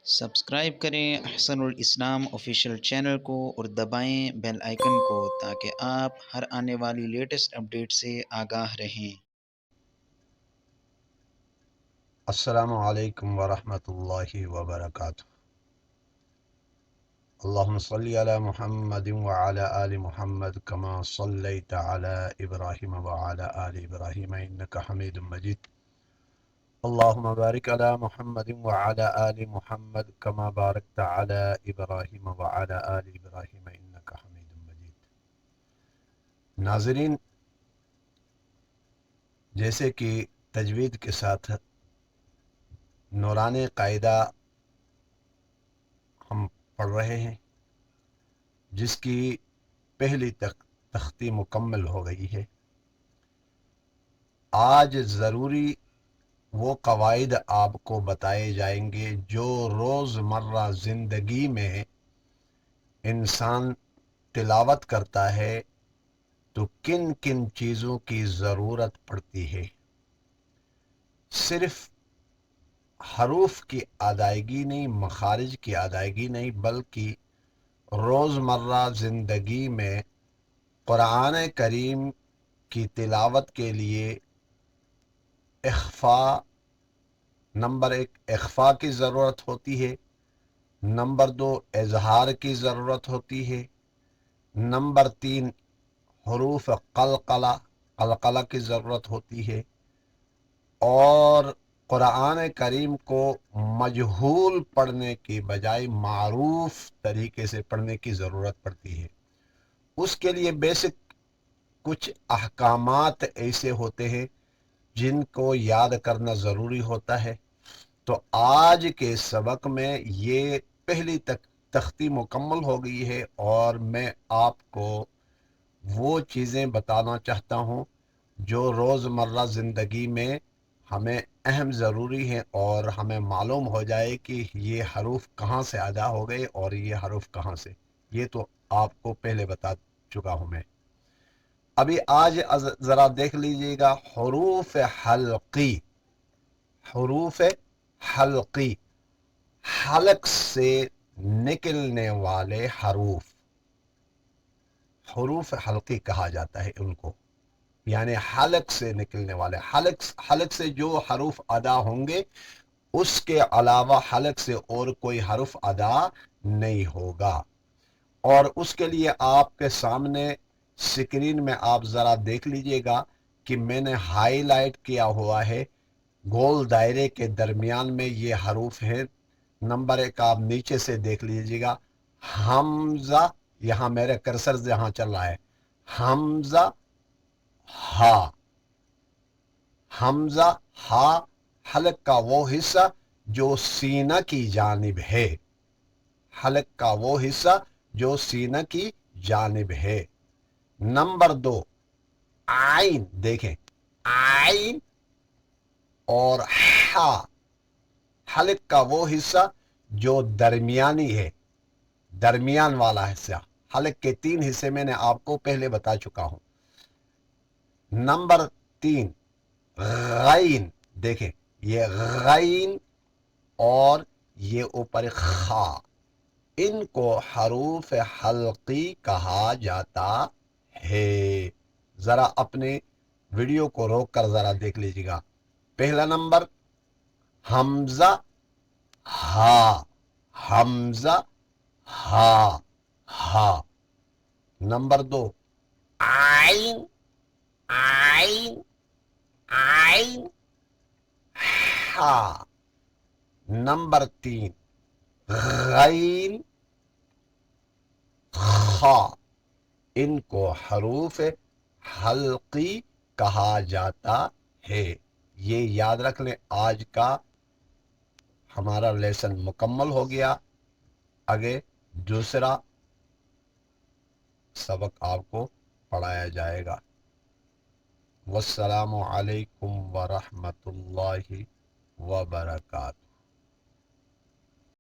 Subscribe کریں احسن الاسلام official channel کو اور دبائیں بیل آئیکن کو تاکہ آپ ہر آنے والی لیٹسٹ اپڈیٹ سے آگاہ رہیں۔ السلام علیکم ورحمۃ اللہ وبرکاتہ۔ اللہم صلی علی محمد وعلی آل محمد کما صلیت علی ابراہیم وعلی آل ابراہیم انک حمید مجید۔ اللہم بارک علی محمد وعلی آل محمد کما بارکت علی ابراہیم وعلی آل ابراہیم انک حمید مجید۔ ناظرین، جیسے کہ تجوید کے ساتھ نورانی قاعدہ ہم پڑھ رہے ہیں، جس کی پہلی تختی مکمل ہو گئی ہے۔ آج ضروری وہ قواعد آپ کو بتائے جائیں گے جو روز مرہ زندگی میں انسان تلاوت کرتا ہے تو کن کن چیزوں کی ضرورت پڑتی ہے۔ صرف حروف کی ادائیگی نہیں، مخارج کی ادائیگی نہیں، بلکہ روزمرہ زندگی میں قرآن کریم کی تلاوت کے لیے اخفا، نمبر 1 اخفا کی ضرورت ہوتی ہے، نمبر 2 اظہار کی ضرورت ہوتی ہے، نمبر 3 حروف قلقلہ کی ضرورت ہوتی ہے، اور قرآن کریم کو مجہول پڑھنے کی بجائے معروف طریقے سے پڑھنے کی ضرورت پڑتی ہے۔ اس کے لیے بیسک کچھ احکامات ایسے ہوتے ہیں جن کو یاد کرنا ضروری ہوتا ہے۔ تو آج کے سبق میں یہ پہلی تختی مکمل ہو گئی ہے، اور میں آپ کو وہ چیزیں بتانا چاہتا ہوں جو روزمرہ زندگی میں ہمیں اہم ضروری ہیں، اور ہمیں معلوم ہو جائے کہ یہ حروف کہاں سے ادا ہو گئے اور یہ حروف کہاں سے۔ یہ تو آپ کو پہلے بتا چکا ہوں میں۔ ابھی آج ذرا دیکھ لیجئے گا حروف حلقی۔ حروف حلقی، حلق سے نکلنے والے حروف، حروف حلقی کہا جاتا ہے ان کو، یعنی حلق سے نکلنے والے، حلق سے جو حروف ادا ہوں گے اس کے علاوہ حلق سے اور کوئی حرف ادا نہیں ہوگا۔ اور اس کے لیے آپ کے سامنے سکرین میں آپ ذرا دیکھ لیجئے گا کہ میں نے ہائی لائٹ کیا ہوا ہے، گول دائرے کے درمیان میں یہ حروف ہیں۔ نمبر 1 آپ نیچے سے دیکھ لیجئے گا، حمزہ، یہاں میرے کرسر جہاں چل رہا ہے، حمزہ ہا، حمزہ ہا، حلق کا وہ حصہ جو سینہ کی جانب ہے، حلق کا وہ حصہ جو سینہ کی جانب ہے۔ نمبر 2 عین، دیکھیں عین اور ہا، حلق کا وہ حصہ جو درمیانی ہے، درمیان والا حصہ۔ حلق کے 3 حصے میں نے آپ کو پہلے بتا چکا ہوں۔ نمبر 3 غین، دیکھیں یہ غین اور یہ اوپر خا، ان کو حروف حلقی کہا جاتا ہے۔ ذرا اپنے ویڈیو کو روک کر ذرا دیکھ لیجیے گا۔ پہلا نمبر حمزہ ہا، حمزہ ہا، ہا۔ نمبر 2 عین، عین، عین، ہا۔ نمبر 3 غین، خا۔ ان کو حروف حلقی کہا جاتا ہے۔ یہ یاد رکھ لیں، آج کا ہمارا لیسن مکمل ہو گیا۔ آگے دوسرا سبق آپ کو پڑھایا جائے گا۔ والسلام علیکم ورحمۃ اللہ وبرکاتہ۔